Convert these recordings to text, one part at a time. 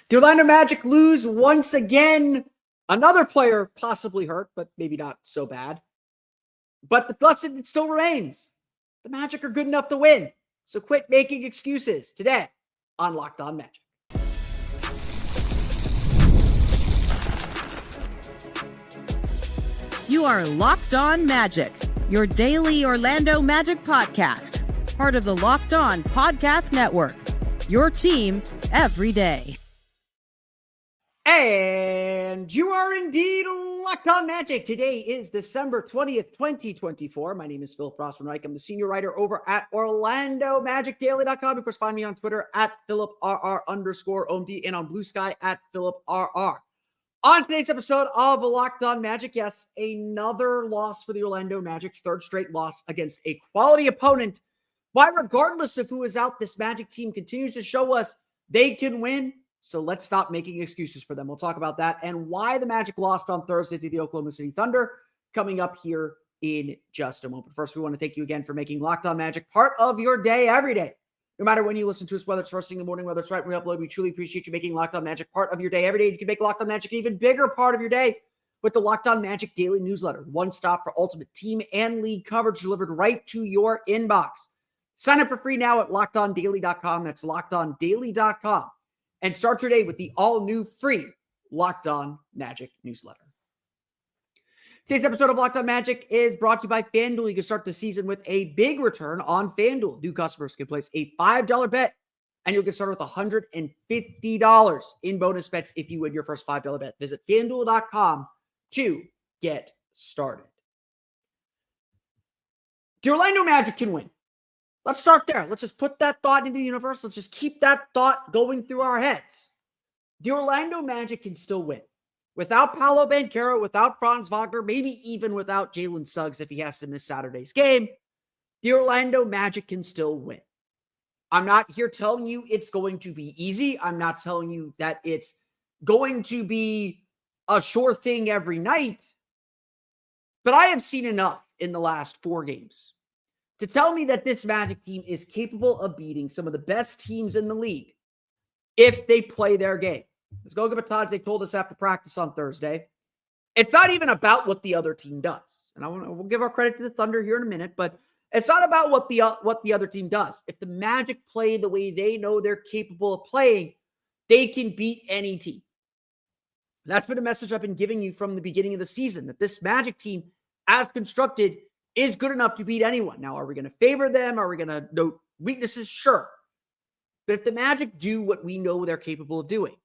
The Orlando Magic lose once again. Another player possibly hurt, but maybe not so bad. But the lesson still remains. The Magic are good enough to win. So quit making excuses today on Locked On Magic. You are Locked On Magic, your daily Orlando Magic podcast. Part of the Locked On Podcast Network. Your team every day. And you are indeed Locked On Magic. Today is December 20th, 2024. My name is Philip Rossman-Reich. I'm the senior writer over at OrlandoMagicDaily.com. Of course, find me on Twitter at PhilipRR_OMD and on Blue Sky at PhilipRR. On today's episode of Locked On Magic, yes, another loss for the Orlando Magic, third straight loss against a quality opponent. Why, regardless of who is out, this Magic team continues to show us they can win. So let's stop making excuses for them. We'll talk about that and why the Magic lost on Thursday to the Oklahoma City Thunder coming up here in just a moment. First, we want to thank you again for making Locked On Magic part of your day every day. No matter when you listen to us, whether it's first thing in the morning, whether it's right when we upload, we truly appreciate you making Locked On Magic part of your day every day. You can make Locked On Magic an even bigger part of your day with the Locked On Magic Daily Newsletter. One stop for ultimate team and league coverage delivered right to your inbox. Sign up for free now at LockedOnDaily.com. That's LockedOnDaily.com. And start your day with the all-new free Locked On Magic newsletter. Today's episode of Locked On Magic is brought to you by FanDuel. You can start the season with a big return on FanDuel. New customers can place a $5 bet, and you'll get started with $150 in bonus bets if you win your first $5 bet. Visit FanDuel.com to get started. The Orlando Magic can win. Let's start there. Let's just put that thought into the universe. Let's just keep that thought going through our heads. The Orlando Magic can still win. Without Paolo Banchero, without Franz Wagner, maybe even without Jalen Suggs if he has to miss Saturday's game, the Orlando Magic can still win. I'm not here telling you it's going to be easy. I'm not telling you that it's going to be a sure thing every night. But I have seen enough in the last 4 games to tell me that this Magic team is capable of beating some of the best teams in the league if they play their game. As Goga Batadze told us after practice on Thursday, it's not even about what the other team does. And we'll give our credit to the Thunder here in a minute, but it's not about what the other team does. If the Magic play the way they know they're capable of playing, they can beat any team. That's been a message I've been giving you from the beginning of the season, that this Magic team, as constructed, is good enough to beat anyone. Now, are we going to favor them? Are we going to note weaknesses? Sure. But if the Magic do what we know they're capable of doing,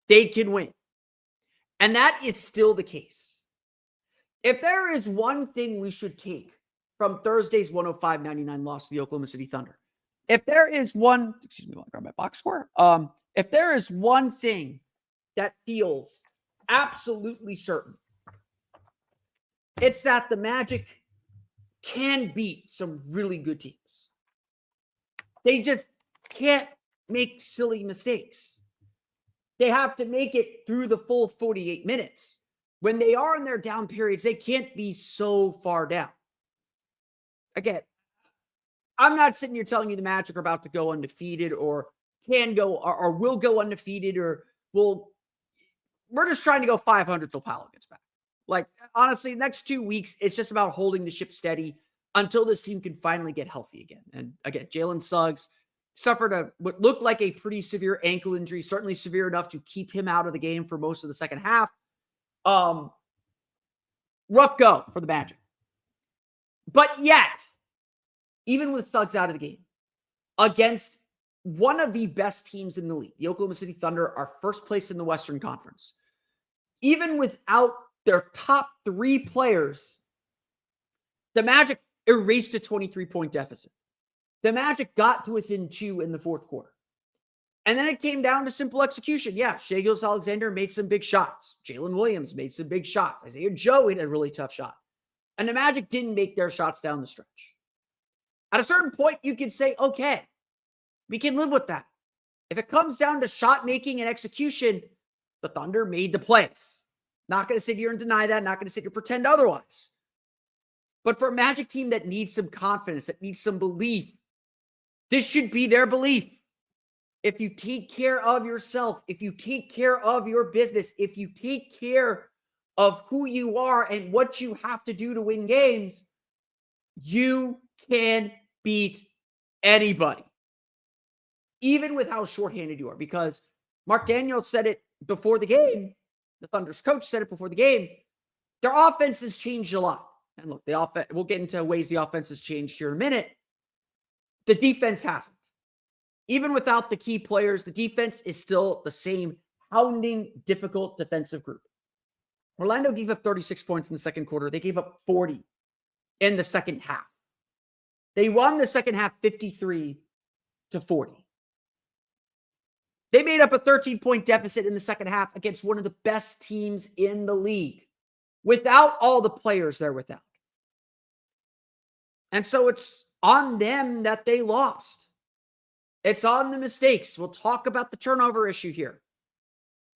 they can win. And that is still the case. If there is one thing we should take from Thursday's 105-99 loss to the Oklahoma City Thunder, if there is one, I'll grab my box score. If there is one thing that feels absolutely certain, it's that the Magic can beat some really good teams. They just can't make silly mistakes. They have to make it through the full 48 minutes. When they are in their down periods, they can't be so far down. Again, I'm not sitting here telling you the Magic are about to go undefeated or can go or will go undefeated or we're just trying to go 500 till Paolo gets back. Like, honestly, next 2 weeks, it's just about holding the ship steady until this team can finally get healthy again. And again, Jalen Suggs suffered what looked like a pretty severe ankle injury, certainly severe enough to keep him out of the game for most of the second half. Rough go for the Magic. But yet, even with Suggs out of the game, against one of the best teams in the league, the Oklahoma City Thunder are first place in the Western Conference. Even without their top 3 players, the Magic erased a 23-point deficit. The Magic got to within 2 in the fourth quarter. And then it came down to simple execution. Yeah, Shai Gilgeous-Alexander made some big shots. Jalen Williams made some big shots. Isaiah Joe hit a really tough shot. And the Magic didn't make their shots down the stretch. At a certain point, you can say, okay, we can live with that. If it comes down to shot making and execution, the Thunder made the plays. Not going to sit here and deny that. Not going to sit here and pretend otherwise. But for a Magic team that needs some confidence, that needs some belief, this should be their belief. if you take care of yourself, if you take care of your business, if you take care of who you are and what you have to do to win games, you can beat anybody, even with how shorthanded you are. Because Mark Daniels said it before the game. The Thunder's coach said it before the game. Their offense has changed a lot. And look, the offense, we'll get into ways the offense has changed here in a minute. The defense hasn't. Even without the key players, the defense is still the same hounding, difficult defensive group. Orlando gave up 36 points in the second quarter. They gave up 40 in the second half. They won the second half 53-40. They made up a 13-point deficit in the second half against one of the best teams in the league without all the players they're without. And so it's on them that they lost. It's on the mistakes. We'll talk about the turnover issue here.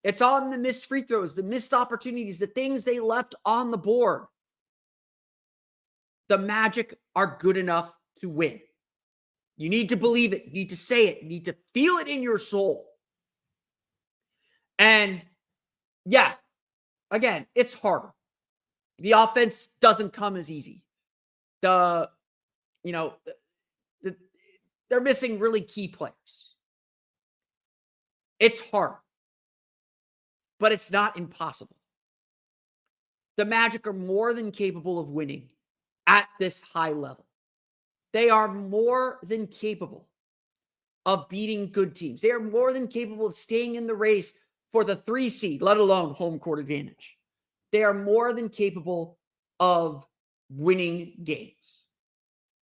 It's on the missed free throws, the missed opportunities, the things they left on the board. The Magic are good enough to win. You need to believe it. You need to say it. You need to feel it in your soul. And yes, again, it's harder. The offense doesn't come as easy. They're missing really key players. It's hard, but it's not impossible. The Magic are more than capable of winning at this high level. They are more than capable of beating good teams. They are more than capable of staying in the race for the 3 seed, let alone home court advantage. They are more than capable of winning games.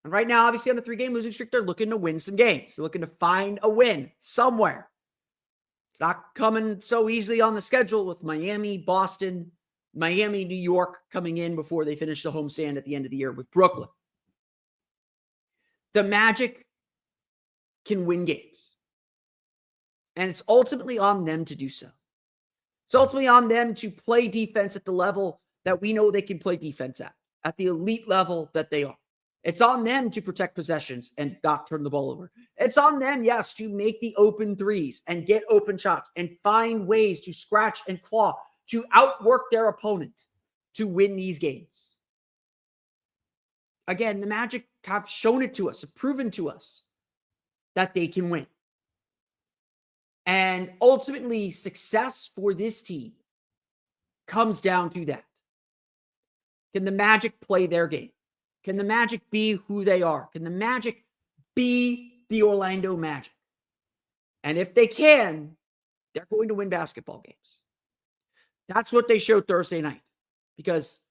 And right now, obviously, on the 3-game losing streak, they're looking to win some games. They're looking to find a win somewhere. It's not coming so easily on the schedule with Miami, Boston, Miami, New York coming in before they finish the homestand at the end of the year with Brooklyn. The Magic can win games. And it's ultimately on them to do so. It's ultimately on them to play defense at the level that we know they can play defense at the elite level that they are. It's on them to protect possessions and not turn the ball over. It's on them, yes, to make the open threes and get open shots and find ways to scratch and claw, to outwork their opponent to win these games. Again, the Magic have shown it to us, have proven to us that they can win. And ultimately, success for this team comes down to that. Can the Magic play their game? Can the Magic be who they are? Can the Magic be the Orlando Magic? And if they can, they're going to win basketball games. That's what they showed Thursday night. Because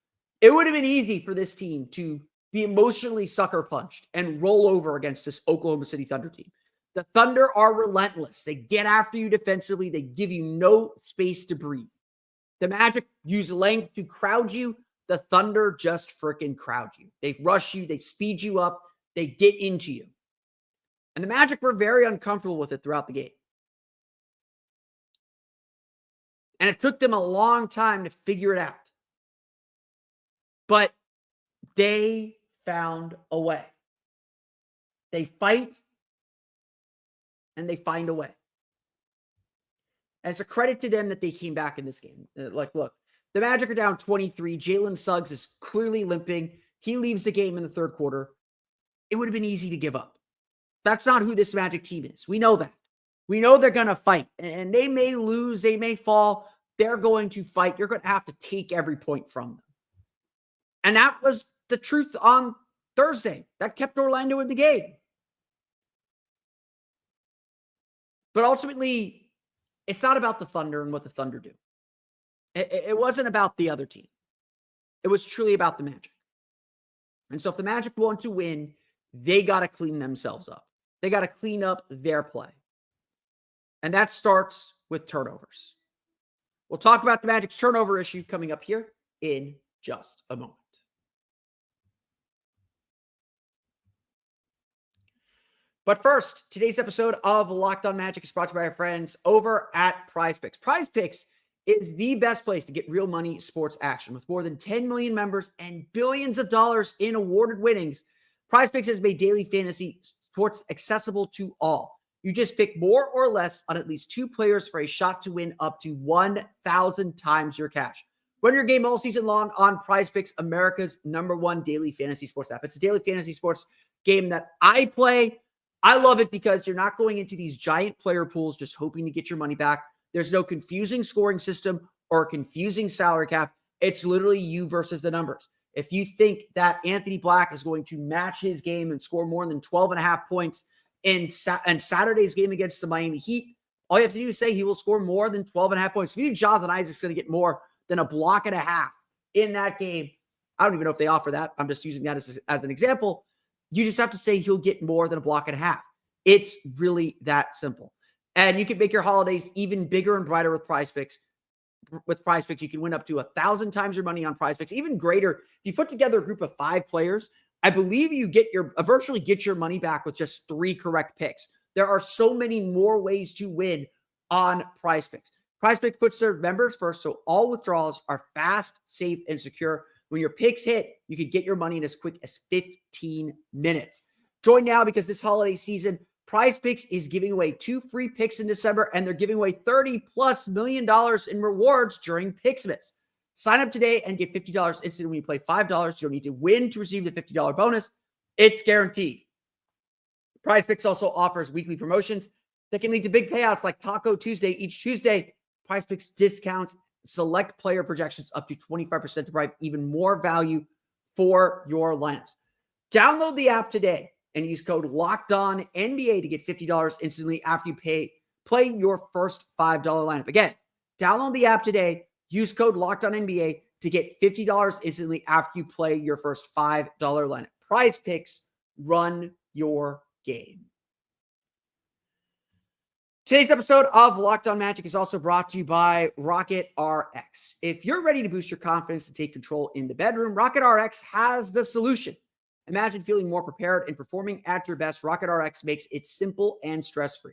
it would have been easy for this team to be emotionally sucker punched and roll over against this Oklahoma City Thunder team. The Thunder are relentless. They get after you defensively. They give you no space to breathe. The Magic use length to crowd you. The Thunder just freaking crowd you. They rush you. They speed you up. They get into you. And the Magic were very uncomfortable with it throughout the game. And it took them a long time to figure it out. But they found a way. They fight and they find a way. And it's a credit to them that they came back in this game. Look, the Magic are down 23. Jalen Suggs is clearly limping. He leaves the game in the third quarter. It would have been easy to give up. That's not who this Magic team is. We know that. We know they're going to fight. And they may lose. They may fall. They're going to fight. You're going to have to take every point from them. And that was the truth on Thursday. That kept Orlando in the game. But ultimately, it's not about the Thunder and what the Thunder do. It wasn't about the other team. It was truly about the Magic. And so if the Magic want to win, they got to clean themselves up. They got to clean up their play. And that starts with turnovers. We'll talk about the Magic's turnover issue coming up here in just a moment. But first, today's episode of Locked On Magic is brought to you by our friends over at Prize Picks. Prize Picks is the best place to get real money sports action. With more than 10 million members and billions of dollars in awarded winnings, Prize Picks has made daily fantasy sports accessible to all. You just pick more or less on at least 2 players for a shot to win up to 1,000 times your cash. Run your game all season long on PrizePicks, America's #1 daily fantasy sports app. It's a daily fantasy sports game that I play. I love it because you're not going into these giant player pools just hoping to get your money back. There's no confusing scoring system or confusing salary cap. It's literally you versus the numbers. If you think that Anthony Black is going to match his game and score more than 12.5 points in Saturday's game against the Miami Heat, all you have to do is say he will score more than 12.5 points. If you think Jonathan Isaac's going to get more than a block and a half in that game, I don't even know if they offer that. I'm just using that as an example. You just have to say he'll get more than a block and a half. It's really that simple. And you can make your holidays even bigger and brighter with PrizePicks. With PrizePicks, you can win up to 1,000 times your money on PrizePicks, even greater. If you put together a group of 5 players, I believe you virtually get your money back with just 3 correct picks. There are so many more ways to win on PrizePicks. PrizePicks puts their members first, so all withdrawals are fast, safe, and secure. When your picks hit, you can get your money in as quick as 15 minutes. Join now because this holiday season, PrizePicks is giving away 2 free picks in December, and they're giving away $30+ million in rewards during Picksmas. Sign up today and get $50 instantly when you play $5. You don't need to win to receive the $50 bonus. It's guaranteed. PrizePicks also offers weekly promotions that can lead to big payouts like Taco Tuesday each Tuesday. PrizePicks discounts select player projections up to 25% to provide even more value for your lineups. Download the app today and use code LOCKEDONNBA to get $50 instantly after you play your first $5 lineup. Again, download the app today, use code LOCKEDONNBA to get $50 instantly after you play your first $5 lineup. PrizePicks, run your game. Today's episode of Locked On Magic is also brought to you by Rocket RX. If you're ready to boost your confidence and take control in the bedroom, Rocket RX has the solution. Imagine feeling more prepared and performing at your best. Rocket RX makes it simple and stress-free.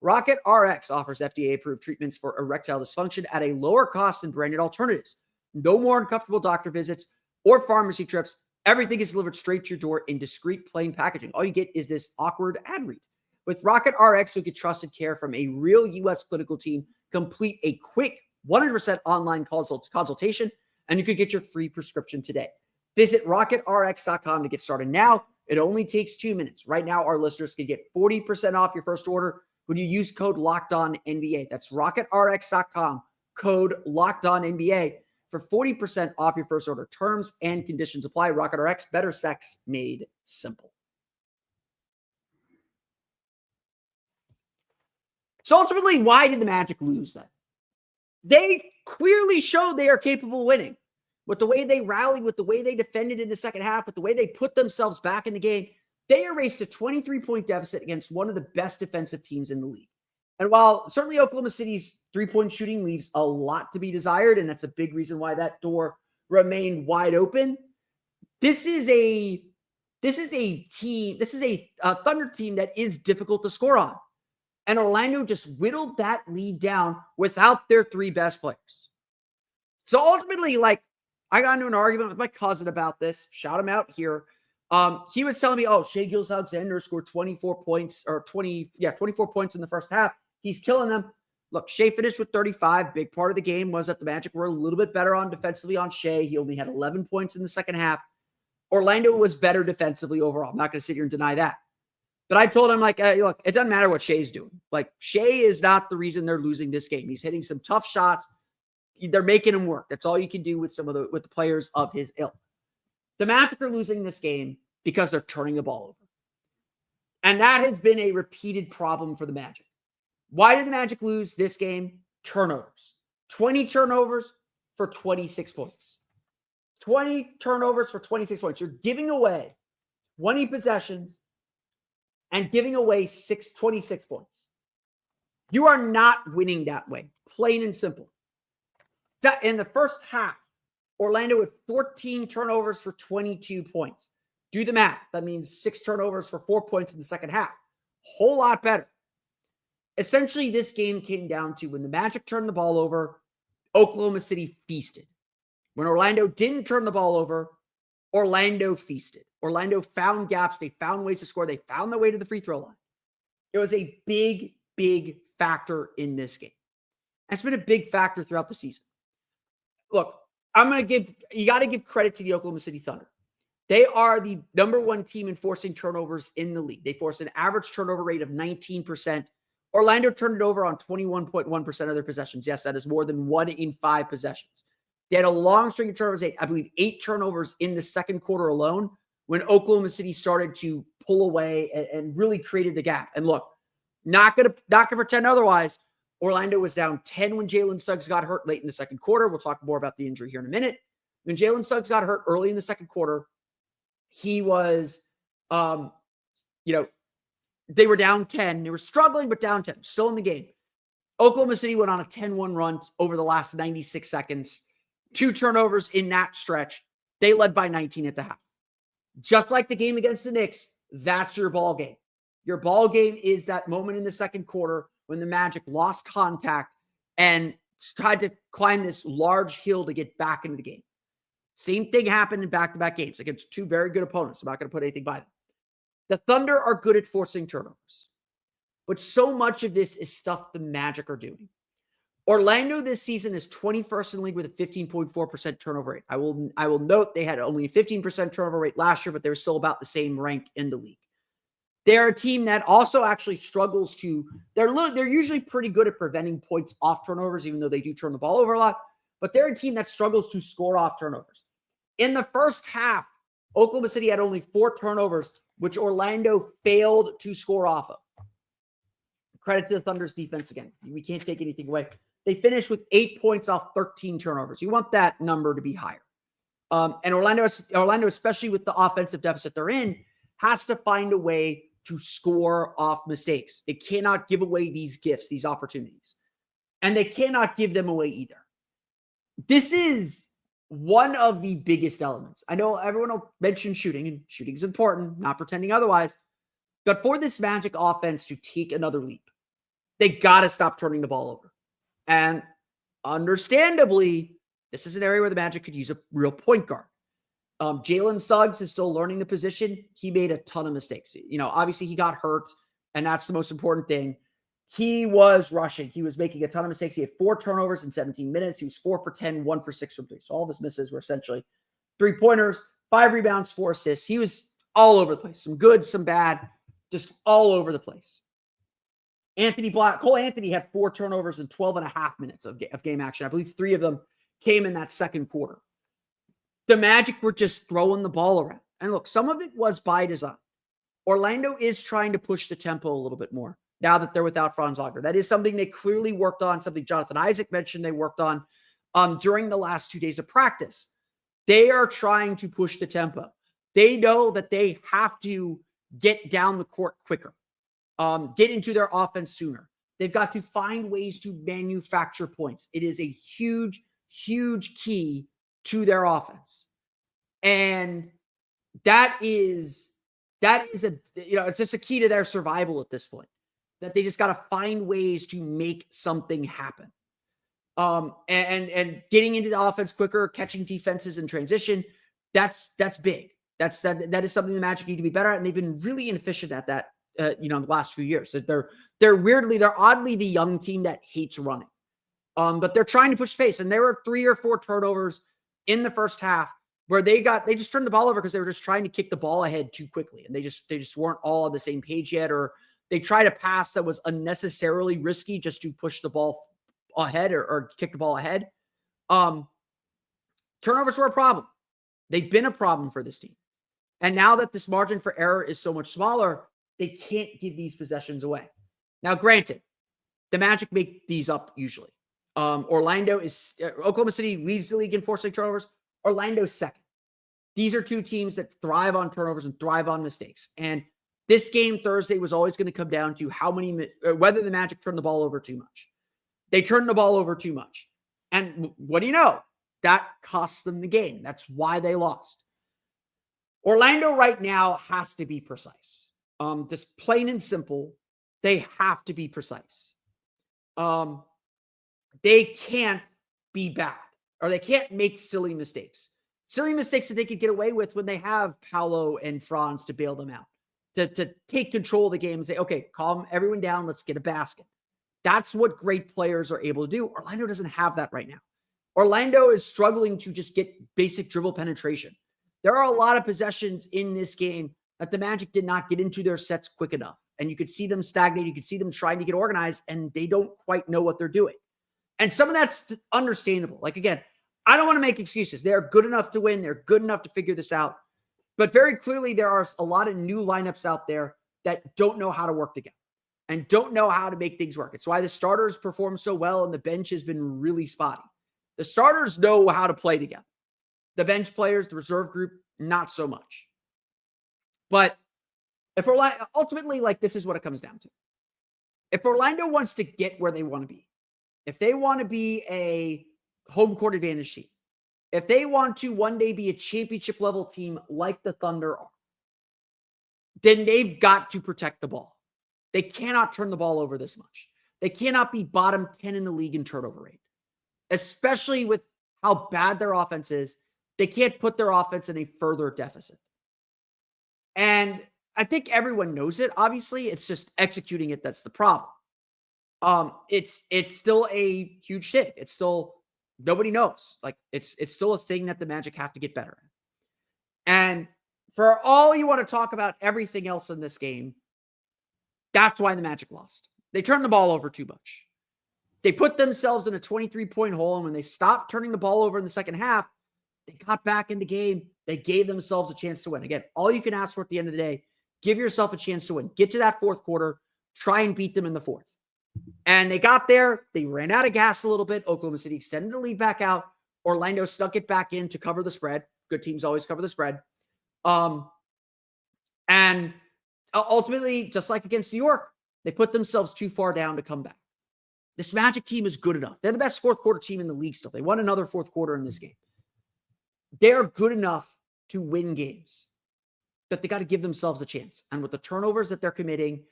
Rocket RX offers FDA-approved treatments for erectile dysfunction at a lower cost than branded alternatives. No more uncomfortable doctor visits or pharmacy trips. Everything is delivered straight to your door in discreet, plain packaging. All you get is this awkward ad read. With Rocket RX, you'll get trusted care from a real U.S. clinical team, complete a quick 100% online consultation, and you could get your free prescription today. Visit rocketrx.com to get started now. It only takes 2 minutes. Right now, our listeners can get 40% off your first order when you use code LOCKEDONNBA. That's rocketrx.com, code LOCKEDONNBA for 40% off your first order. Terms and conditions apply. Rocket RX, better sex made simple. So ultimately, why did the Magic lose then? They clearly showed they are capable of winning. With the way they rallied, with the way they defended in the second half, with the way they put themselves back in the game, they erased a 23-point deficit against one of the best defensive teams in the league. And while certainly Oklahoma City's three-point shooting leaves a lot to be desired, and that's a big reason why that door remained wide open, this is a Thunder team that is difficult to score on. And Orlando just whittled that lead down without their 3 best players. So ultimately, I got into an argument with my cousin about this. Shout him out here. He was telling me, Shai Gilgeous-Alexander scored 24 points in the first half. He's killing them. Look, Shai finished with 35. Big part of the game was that the Magic were a little bit better on defensively on Shai. He only had 11 points in the second half. Orlando was better defensively overall. I'm not going to sit here and deny that. But I told him, hey, look, it doesn't matter what Shai's doing. Shai is not the reason they're losing this game. He's hitting some tough shots. They're making him work. That's all you can do with the players of his ilk. The Magic are losing this game because they're turning the ball over. And that has been a repeated problem for the Magic. Why did the Magic lose this game? Turnovers. 20 turnovers for 26 points. 20 turnovers for 26 points. You're giving away 20 possessions and giving away 26 points. You are not winning that way. Plain and simple. That in the first half, Orlando had 14 turnovers for 22 points. Do the math. That means 6 turnovers for 4 points in the second half. Whole lot better. Essentially, this game came down to when the Magic turned the ball over, Oklahoma City feasted. When Orlando didn't turn the ball over, Orlando feasted. Orlando found gaps. They found ways to score. They found their way to the free throw line. It was a big, big factor in this game. It's been a big factor throughout the season. Look, you got to give credit to the Oklahoma City Thunder. They are the number one team in forcing turnovers in the league. They force an average turnover rate of 19%. Orlando turned it over on 21.1% of their possessions. Yes, that is more than 1 in 5 possessions. They had a long string of turnovers, I believe 8 turnovers in the second quarter alone, when Oklahoma City started to pull away and really created the gap. And look, not gonna pretend otherwise. Orlando was down 10 when Jalen Suggs got hurt late in the second quarter. We'll talk more about the injury here in a minute. When Jalen Suggs got hurt early in the second quarter, he was, they were down 10. They were struggling, but down 10, still in the game. Oklahoma City went on a 10-1 run over the last 96 seconds. 2 turnovers in that stretch. They led by 19 at the half. Just like the game against the Knicks, that's your ball game. Your ball game is that moment in the second quarter when the Magic lost contact and tried to climb this large hill to get back into the game. Same thing happened in back-to-back games against 2 very good opponents. I'm not going to put anything by them. The Thunder are good at forcing turnovers, but so much of this is stuff the Magic are doing. Orlando this season is 21st in the league with a 15.4% turnover rate. I will note they had only a 15% turnover rate last year, but they were still about the same rank in the league. They're a team that also actually struggles to. They're usually pretty good at preventing points off turnovers, even though they do turn the ball over a lot. But they're a team that struggles to score off turnovers. In the first half, Oklahoma City had only 4 turnovers, which Orlando failed to score off of. Credit to the Thunder's defense again. We can't take anything away. They finished with 8 points off 13 turnovers. You want that number to be higher. And Orlando, especially with the offensive deficit they're in, has to find a way to score off mistakes. They cannot give away these gifts, these opportunities. And they cannot give them away either. This is one of the biggest elements. I know everyone will mention shooting, and shooting is important, not pretending otherwise. But for this Magic offense to take another leap, they got to stop turning the ball over. And understandably, this is an area where the Magic could use a real point guard. Jalen Suggs is still learning the position. He made a ton of mistakes. Obviously he got hurt, and that's the most important thing. He was rushing. He was making a ton of mistakes. He had 4 turnovers in 17 minutes. He was 4 for 10, 1 for 6 from 3. So all of his misses were essentially 3-pointers, 5 rebounds, 4 assists. He was all over the place. Some good, some bad, just all over the place. Cole Anthony had 4 turnovers in 12 and a half minutes of game action. I believe 3 of them came in that second quarter. The Magic were just throwing the ball around. And look, some of it was by design. Orlando is trying to push the tempo a little bit more now that they're without Franz Wagner. That is something they clearly worked on, something Jonathan Isaac mentioned they worked on during the last 2 days of practice. They are trying to push the tempo. They know that they have to get down the court quicker, get into their offense sooner. They've got to find ways to manufacture points. It is a huge, huge key to their offense. And it's just a key to their survival at this point, that they just got to find ways to make something happen. And getting into the offense quicker, catching defenses in transition, that's big. That is something the Magic need to be better at. And they've been really inefficient at that, in the last few years. So they're oddly the young team that hates running. But they're trying to push pace. And there were 3 or 4 turnovers in the first half where they just turned the ball over because they were just trying to kick the ball ahead too quickly. And they just weren't all on the same page yet, or they tried a pass that was unnecessarily risky just to push the ball ahead or kick the ball ahead. Turnovers were a problem. They've been a problem for this team. And now that this margin for error is so much smaller, they can't give these possessions away. Now, granted, the Magic make these up usually. Oklahoma City leads the league in forcing turnovers. Orlando's second. These are 2 teams that thrive on turnovers and thrive on mistakes. And this game Thursday was always going to come down to whether the Magic turned the ball over too much. They turned the ball over too much. And what do you know? That costs them the game. That's why they lost. Orlando right now has to be precise. Just plain and simple, they have to be precise. They can't be bad, or they can't make silly mistakes. Silly mistakes that they could get away with when they have Paolo and Franz to bail them out. to take control of the game and say, okay, calm everyone down. Let's get a basket. That's what great players are able to do. Orlando doesn't have that right now. Orlando is struggling to just get basic dribble penetration. There are a lot of possessions in this game that the Magic did not get into their sets quick enough. And you could see them stagnate. You could see them trying to get organized, and they don't quite know what they're doing. And some of that's understandable. Like, again, I don't want to make excuses. They're good enough to win. They're good enough to figure this out. But very clearly, there are a lot of new lineups out there that don't know how to work together and don't know how to make things work. It's why the starters perform so well and the bench has been really spotty. The starters know how to play together. The bench players, the reserve group, not so much. But if Orlando, ultimately, like, this is what it comes down to. If Orlando wants to get where they want to be, if they want to be a home court advantage team, if they want to one day be a championship level team like the Thunder are, then they've got to protect the ball. They cannot turn the ball over this much. They cannot be bottom 10 in the league in turnover rate, especially with how bad their offense is. They can't put their offense in a further deficit. And I think everyone knows it. Obviously, it's just executing it that's the problem. It's still a huge thing. It's still, nobody knows. Like, it's still a thing that the Magic have to get better at. And for all you want to talk about everything else in this game, that's why the Magic lost. They turned the ball over too much. They put themselves in a 23-point hole, and when they stopped turning the ball over in the second half, they got back in the game. They gave themselves a chance to win. Again, all you can ask for at the end of the day, give yourself a chance to win. Get to that fourth quarter, try and beat them in the fourth. And they got there. They ran out of gas a little bit. Oklahoma City extended the lead back out. Orlando stuck it back in to cover the spread. Good teams always cover the spread. And ultimately, just like against New York, they put themselves too far down to come back. This Magic team is good enough. They're the best fourth quarter team in the league still. They won another fourth quarter in this game. They're good enough to win games, that they got to give themselves a chance. And with the turnovers that they're committing,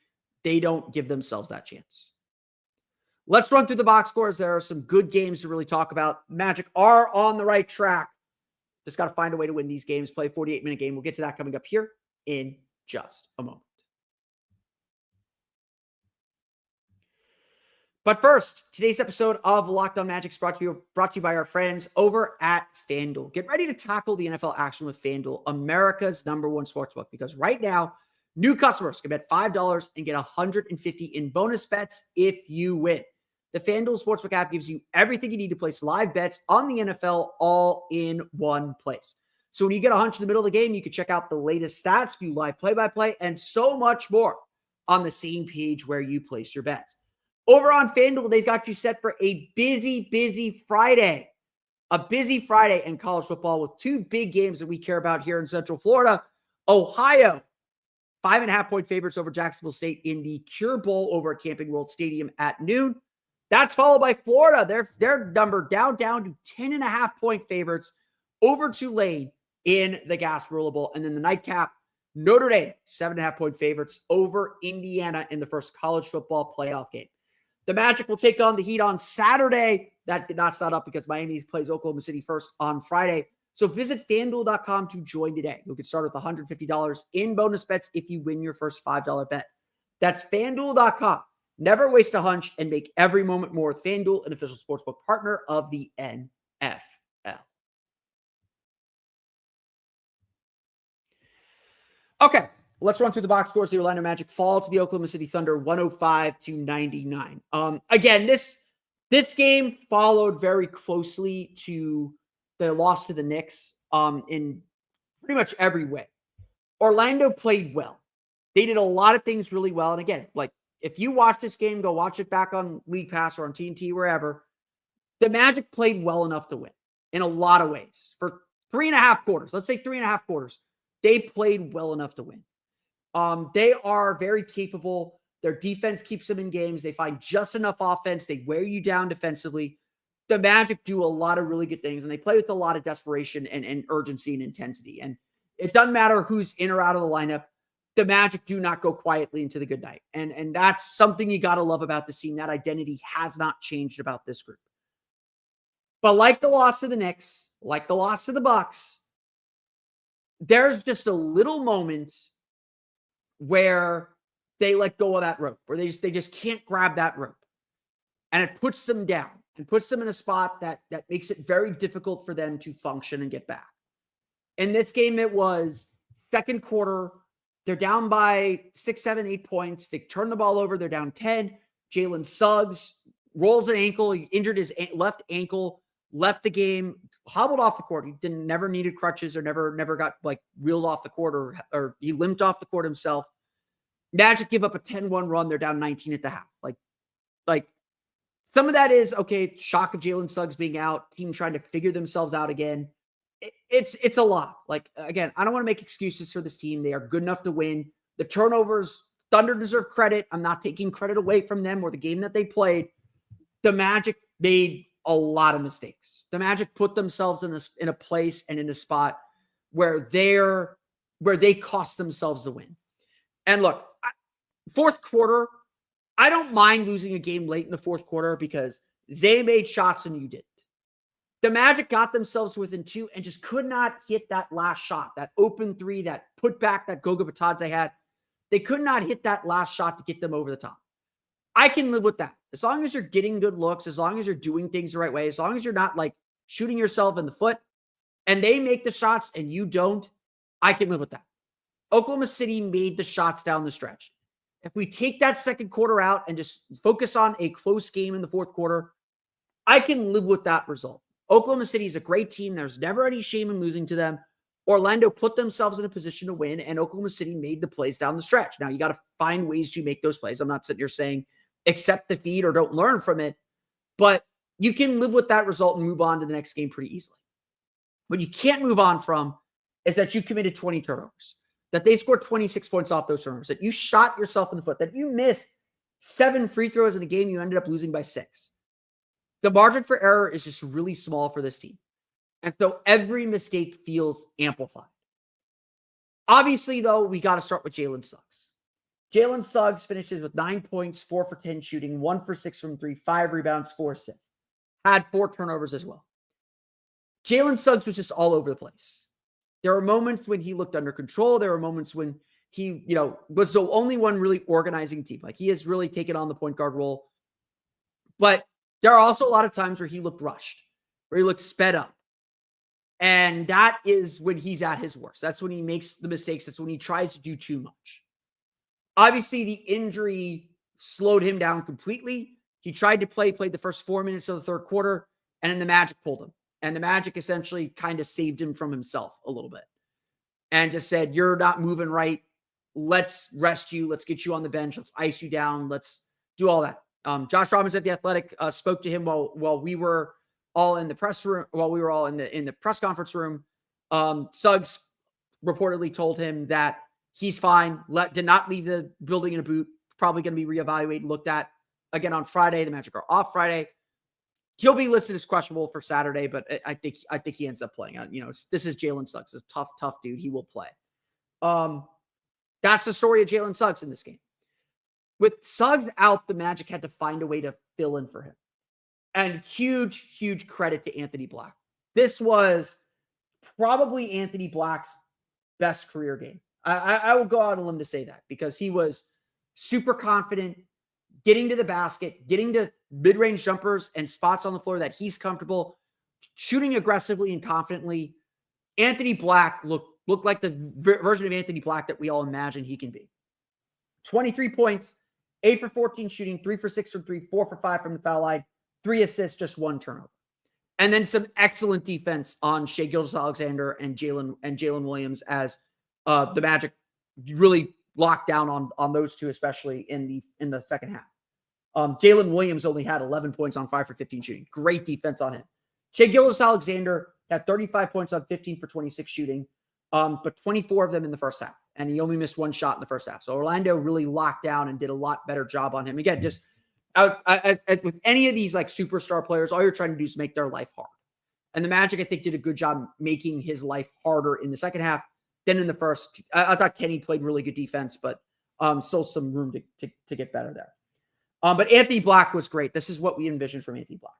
they don't give themselves that chance. Let's run through the box scores. There are some good games to really talk about. Magic are on the right track. Just got to find a way to win these games. Play a 48-minute game. We'll get to that coming up here in just a moment. But first, today's episode of Locked On Magic is brought to you by our friends over at FanDuel. Get ready to tackle the NFL action with FanDuel, America's #1 sportsbook, because right now, new customers can bet $5 and get $150 in bonus bets if you win. The FanDuel Sportsbook app gives you everything you need to place live bets on the NFL all in one place. So when you get a hunch in the middle of the game, you can check out the latest stats, view live play-by-play, and so much more on the same page where you place your bets. Over on FanDuel, they've got you set for a busy Friday. A busy Friday in college football with two big games that we care about here in Central Florida. Ohio, 5.5-point favorites over Jacksonville State in the Cure Bowl over at Camping World Stadium at noon. That's followed by Florida. They're numbered down to 10.5-point favorites over Tulane in the Gasparilla Bowl. And then the nightcap, Notre Dame, 7.5-point favorites over Indiana in the first college football playoff game. The Magic will take on the Heat on Saturday. That did not start up because Miami plays Oklahoma City first on Friday. So visit FanDuel.com to join today. You'll get started with $150 in bonus bets if you win your first $5 bet. That's FanDuel.com. Never waste a hunch and make every moment more. FanDuel, an official sportsbook partner of the NFL. Okay, let's run through the box scores. The Orlando Magic fall to the Oklahoma City Thunder 105-99. Again, this game followed very closely to the loss to the Knicks in pretty much every way. Orlando played well. They did a lot of things really well. And again, like, if you watch this game, go watch it back on League Pass or on TNT, wherever. The Magic played well enough to win in a lot of ways. For 3.5 quarters, let's say 3.5 quarters, they played well enough to win. They are very capable. Their defense keeps them in games. They find just enough offense. They wear you down defensively. The Magic do a lot of really good things, and they play with a lot of desperation and urgency and intensity. And it doesn't matter who's in or out of the lineup. The Magic do not go quietly into the good night. And that's something you got to love about this team. That identity has not changed about this group. But like the loss to the Knicks, like the loss to the Bucks, there's just a little moment where they let go of that rope, where they just can't grab that rope. And it puts them down and puts them in a spot that makes it very difficult for them to function and get back. In this game, it was second quarter. They're down by 6, 7, 8 points. They turn the ball over. They're down 10. Jalen Suggs rolls an ankle. He injured his left ankle, left the game, hobbled off the court. He never needed crutches or never got like wheeled off the court or he limped off the court himself. Magic give up a 10-1 run. They're down 19 at the half. Like some of that is, okay, shock of Jalen Suggs being out, team trying to figure themselves out again. It's a lot. Like, again, I don't want to make excuses for this team. They are good enough to win. The turnovers, Thunder deserve credit. I'm not taking credit away from them or the game that they played. The Magic made a lot of mistakes. The Magic put themselves in a place and in a spot where they cost themselves the win. And look, fourth quarter, I don't mind losing a game late in the fourth quarter because they made shots and you didn't. The Magic got themselves within 2 and just could not hit that last shot, that open 3, that put back that Goga Batadze had. They could not hit that last shot to get them over the top. I can live with that. As long as you're getting good looks, as long as you're doing things the right way, as long as you're not like shooting yourself in the foot and they make the shots and you don't, I can live with that. Oklahoma City made the shots down the stretch. If we take that second quarter out and just focus on a close game in the fourth quarter, I can live with that result. Oklahoma City is a great team. There's never any shame in losing to them. Orlando put themselves in a position to win, and Oklahoma City made the plays down the stretch. Now, you got to find ways to make those plays. I'm not sitting here saying accept defeat or don't learn from it, but you can live with that result and move on to the next game pretty easily. What you can't move on from is that you committed 20 turnovers, that they scored 26 points off those turnovers, that you shot yourself in the foot, that you missed 7 free throws in a game you ended up losing by 6. The margin for error is just really small for this team. And so every mistake feels amplified. Obviously, though, we got to start with Jalen Suggs. Jalen Suggs finishes with 9 points, 4 for 10 shooting, 1 for 6 from 3, 5 rebounds, 4 assists. Had 4 turnovers as well. Jalen Suggs was just all over the place. There were moments when he looked under control. There were moments when he, was the only one really organizing team. Like, he has really taken on the point guard role. But there are also a lot of times where he looked rushed, where he looked sped up. And that is when he's at his worst. That's when he makes the mistakes. That's when he tries to do too much. Obviously, the injury slowed him down completely. He tried to played the first 4 minutes of the third quarter, and then the Magic pulled him. And the Magic essentially kind of saved him from himself a little bit and just said, you're not moving right. Let's rest you. Let's get you on the bench. Let's ice you down. Let's do all that. Josh Robbins at The Athletic spoke to him while we were all in the press room, while we were all in the press conference room. Suggs reportedly told him that he's fine. Did not leave the building in a boot. Probably going to be reevaluated, looked at again on Friday. The Magic are off Friday. He'll be listed as questionable for Saturday, but I think he ends up playing. This is Jalen Suggs. It's a tough dude. He will play. That's the story of Jalen Suggs in this game. With Suggs out, the Magic had to find a way to fill in for him. And huge credit to Anthony Black. This was probably Anthony Black's best career game. I will go out on a limb to say that because he was super confident, getting to the basket, getting to mid-range jumpers and spots on the floor that he's comfortable, shooting aggressively and confidently. Anthony Black looked like the version of Anthony Black that we all imagine he can be. 23 points, 8 for 14 shooting, 3 for 6 from 3, 4 for 5 from the foul line, 3 assists, just 1 turnover. And then some excellent defense on Shai Gilgeous-Alexander and Jalen Williams as the Magic really locked down on those two, especially in the second half. Jalen Williams only had 11 points on 5 for 15 shooting. Great defense on him. Shai Gilgeous-Alexander had 35 points on 15 for 26 shooting, but 24 of them in the first half. And he only missed 1 shot in the first half. So Orlando really locked down and did a lot better job on him. Again, just with any of these like superstar players, all you're trying to do is make their life hard. And the Magic, I think, did a good job making his life harder in the second half than in the first. I thought Kenny played really good defense, but still some room to get better there. But Anthony Black was great. This is what we envisioned from Anthony Black.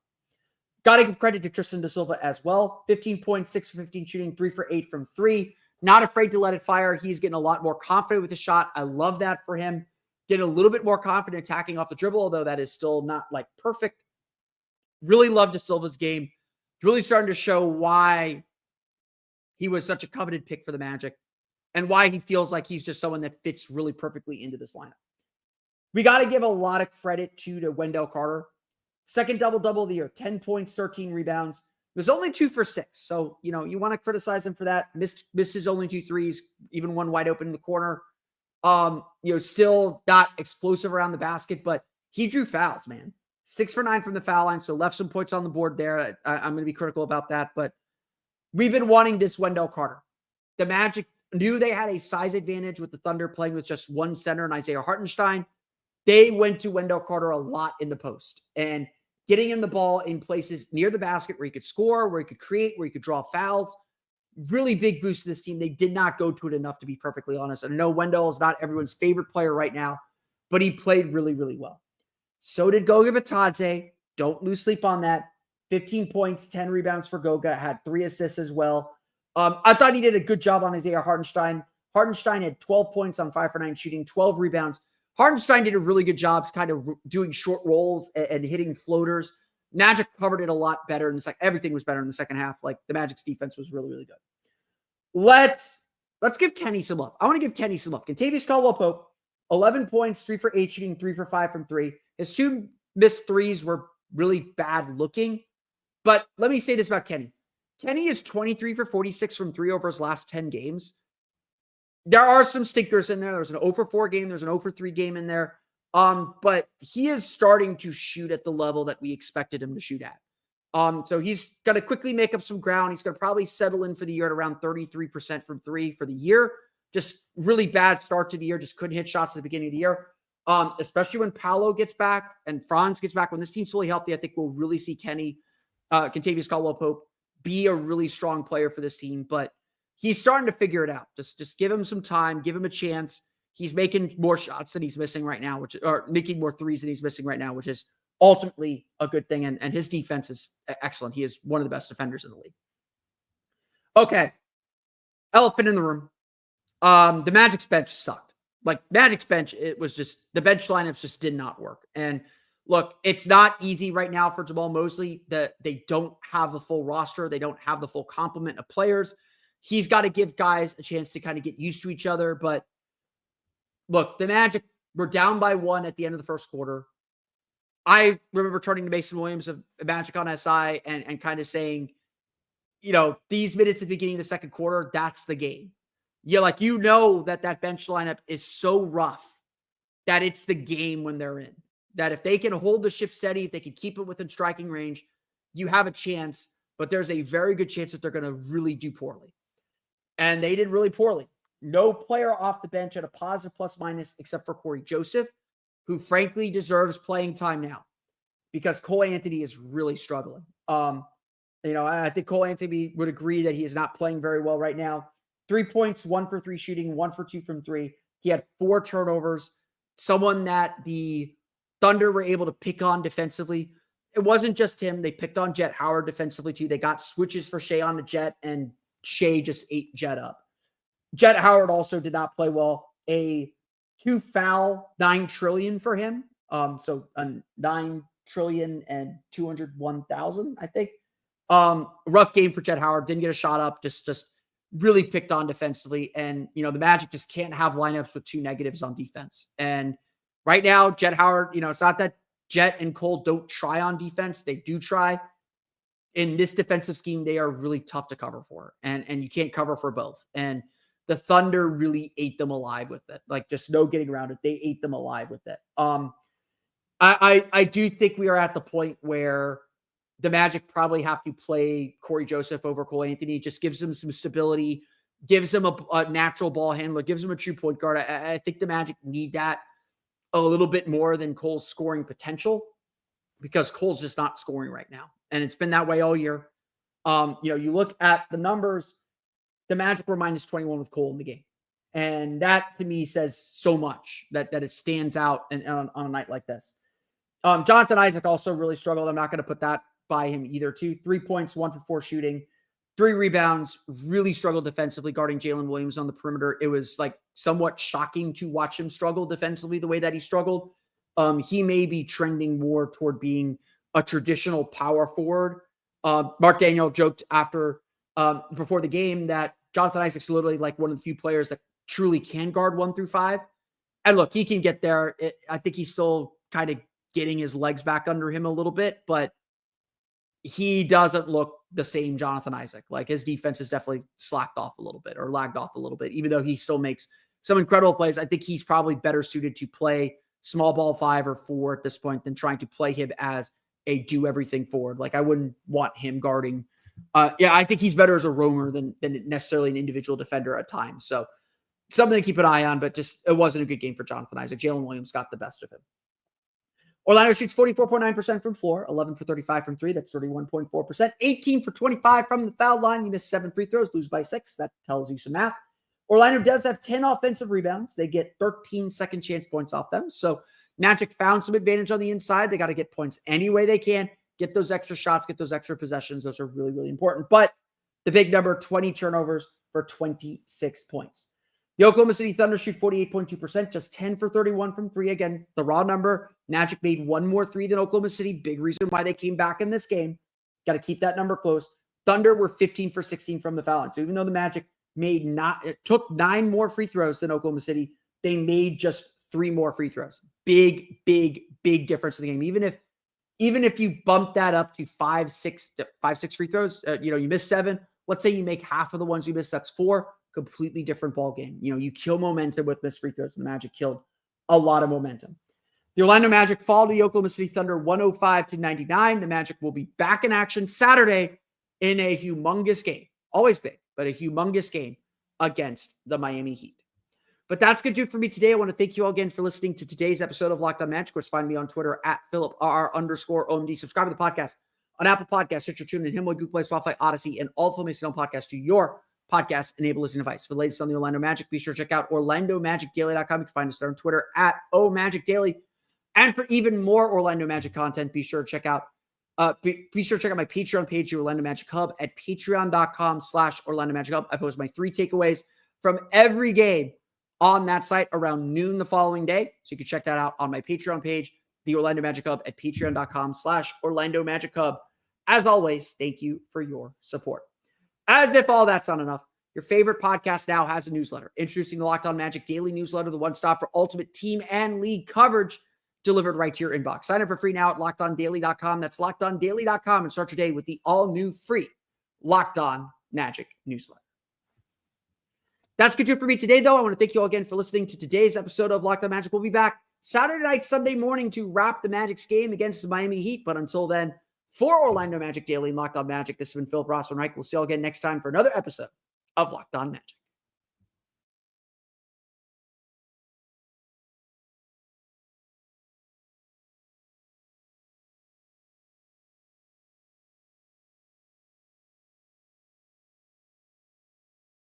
Got to give credit to Tristan Da Silva as well. 15 points, 6 for 15 shooting, 3 for 8 from 3. Not afraid to let it fire. He's getting a lot more confident with the shot. I love that for him. Getting a little bit more confident attacking off the dribble, although that is still not like perfect. Really love De Silva's game. Really starting to show why he was such a coveted pick for the Magic and why he feels like he's just someone that fits really perfectly into this lineup. We got to give a lot of credit to Wendell Carter. Second double-double of the year, 10 points, 13 rebounds. There's only 2 for 6. So, you want to criticize him for that. Missed his only 2 threes, even one wide open in the corner. Still not explosive around the basket, but he drew fouls, man. 6 for 9 from the foul line, so left some points on the board there. I'm going to be critical about that, but we've been wanting this Wendell Carter. The Magic knew they had a size advantage with the Thunder playing with just one center and Isaiah Hartenstein. They went to Wendell Carter a lot in the post and getting him the ball in places near the basket where he could score, where he could create, where he could draw fouls. Really big boost to this team. They did not go to it enough, to be perfectly honest. I know Wendell is not everyone's favorite player right now, but he played really, really well. So did Goga Bitadze. Don't lose sleep on that. 15 points, 10 rebounds for Goga, had 3 assists as well. I thought he did a good job on Isaiah Hartenstein. Hartenstein had 12 points on 5 for 9 shooting, 12 rebounds. Hartenstein did a really good job kind of doing short rolls and hitting floaters. Magic covered it a lot better. And everything was better in the second half. Like the Magic's defense was really, really good. Let's give Kenny some love. I want to give Kenny some love. Kentavious Caldwell-Pope, 11 points, 3 for 8 shooting, 3 for 5 from 3. His 2 missed threes were really bad looking. But let me say this about Kenny. Kenny is 23 for 46 from 3 over his last 10 games. There are some stinkers in there. There's an 0 for 4 game. There's an 0 for 3 game in there. But he is starting to shoot at the level that we expected him to shoot at. So he's going to quickly make up some ground. He's going to probably settle in for the year at around 33% from 3 for the year. Just really bad start to the year. Just couldn't hit shots at the beginning of the year. Especially when Paolo gets back and Franz gets back. When this team's fully healthy, I think we'll really see Kentavious Caldwell-Pope be a really strong player for this team. But he's starting to figure it out. Just give him some time, give him a chance. He's making more shots than he's missing right now, or making more threes than he's missing right now, which is ultimately a good thing. And his defense is excellent. He is one of the best defenders in the league. Okay. Elephant in the room. The Magic's bench sucked. Like Magic's bench, it was just, the bench lineups just did not work. And look, it's not easy right now for Jamal Mosley that they don't have the full roster. They don't have the full complement of players. He's got to give guys a chance to kind of get used to each other. But look, the Magic were down by 1 at the end of the first quarter. I remember turning to Mason Williams of Magic on SI and kind of saying, these minutes at the beginning of the second quarter, that's the game. Yeah, that bench lineup is so rough that it's the game when they're in. That if they can hold the ship steady, if they can keep it within striking range, you have a chance. But there's a very good chance that they're going to really do poorly. And they did really poorly. No player off the bench at a positive plus minus except for Corey Joseph, who frankly deserves playing time now because Cole Anthony is really struggling. I think Cole Anthony would agree that he is not playing very well right now. 3 points, 1 for 3 shooting, 1 for 2 from 3. He had 4 turnovers. Someone that the Thunder were able to pick on defensively. It wasn't just him. They picked on Jet Howard defensively too. They got switches for Shea on the Jet, and Shea just ate Jet up. Jet Howard also did not play well. A 2 foul, $9 trillion for him. So $9 trillion and 201,000, I think. Rough game for Jet Howard. Didn't get a shot up. Just really picked on defensively. And, the Magic just can't have lineups with 2 negatives on defense. And right now, Jet Howard, it's not that Jet and Cole don't try on defense. They do try. In this defensive scheme, they are really tough to cover for. And you can't cover for both. And the Thunder really ate them alive with it. Like, just no getting around it. They ate them alive with it. I do think we are at the point where the Magic probably have to play Corey Joseph over Cole Anthony. Just gives him some stability, gives him a natural ball handler, gives him a true point guard. I think the Magic need that a little bit more than Cole's scoring potential because Cole's just not scoring right now. And it's been that way all year. You look at the numbers, the Magic were minus 21 with Cole in the game. And that to me says so much that it stands out on a night like this. Jonathan Isaac also really struggled. I'm not going to put that by him either. 3 points, 1 for 4 shooting. 3 rebounds, really struggled defensively guarding Jalen Williams on the perimeter. It was like somewhat shocking to watch him struggle defensively the way that he struggled. He may be trending more toward being a traditional power forward. Mark Daniel joked before the game that Jonathan Isaac's literally like one of the few players that truly can guard 1 through 5. And look, he can get there. I think he's still kind of getting his legs back under him a little bit, but he doesn't look the same Jonathan Isaac. Like his defense has definitely slacked off a little bit or lagged off a little bit, even though he still makes some incredible plays. I think he's probably better suited to play small ball 5 or 4 at this point than trying to play him as a do everything forward. Like I wouldn't want him guarding. I think he's better as a roamer than necessarily an individual defender at times. So something to keep an eye on, but just it wasn't a good game for Jonathan Isaac. Jalen Williams got the best of him. Orlando shoots 44.9% from floor, 11 for 35 from 3. That's 31.4%. 18 for 25 from the foul line. You miss 7 free throws, lose by 6. That tells you some math. Orlando does have 10 offensive rebounds. They get 13 second chance points off them. So Magic found some advantage on the inside. They got to get points any way they can. Get those extra shots, get those extra possessions. Those are really, really important. But the big number, 20 turnovers for 26 points. The Oklahoma City Thunder shoot 48.2%, just 10 for 31 from 3. Again, the raw number. Magic made 1 more 3 than Oklahoma City. Big reason why they came back in this game. Got to keep that number close. Thunder were 15 for 16 from the foul line. So even though the Magic took 9 more free throws than Oklahoma City, they made just 3 more free throws. Big, big, big difference in the game. Even if you bump that up to 5-6 free throws, you miss 7. Let's say you make half of the ones you miss. That's 4. Completely different ball game. You kill momentum with missed free throws, and the Magic killed a lot of momentum. The Orlando Magic fall to the Oklahoma City Thunder 105-99. The Magic will be back in action Saturday in a humongous game. Always big, but a humongous game against the Miami Heat. But that's going to do it for me today. I want to thank you all again for listening to today's episode of Locked On Magic. Of course, find me on Twitter at @PhilipRR_OMD. Subscribe to the podcast on Apple Podcasts, Stitcher, TuneIn, Himalaya, Google Play, Spotify, Odyssey, and all Filmation podcast to your podcast enable listening device. For the latest on the Orlando Magic, be sure to check out OrlandoMagicDaily.com. You can find us there on Twitter at OMagicDaily. And for even more Orlando Magic content, be sure to check out my Patreon page, the Orlando Magic Hub, at patreon.com/Orlando Magic Hub. I post my 3 takeaways from every game on that site around noon the following day. So you can check that out on my Patreon page, the Orlando Magic Hub, at patreon.com/Orlando Magic Hub. As always, thank you for your support. As if all that's not enough, your favorite podcast now has a newsletter. Introducing the Locked On Magic Daily newsletter, the one-stop for ultimate team and league coverage delivered right to your inbox. Sign up for free now at LockedOnDaily.com. That's LockedOnDaily.com, and start your day with the all-new free Locked On Magic newsletter. That's good for me today, though. I want to thank you all again for listening to today's episode of Locked On Magic. We'll be back Saturday night, Sunday morning to wrap the Magic's game against the Miami Heat. But until then, for Orlando Magic Daily and Locked On Magic, this has been Philip Rossman-Reich. We'll see you all again next time for another episode of Locked On Magic.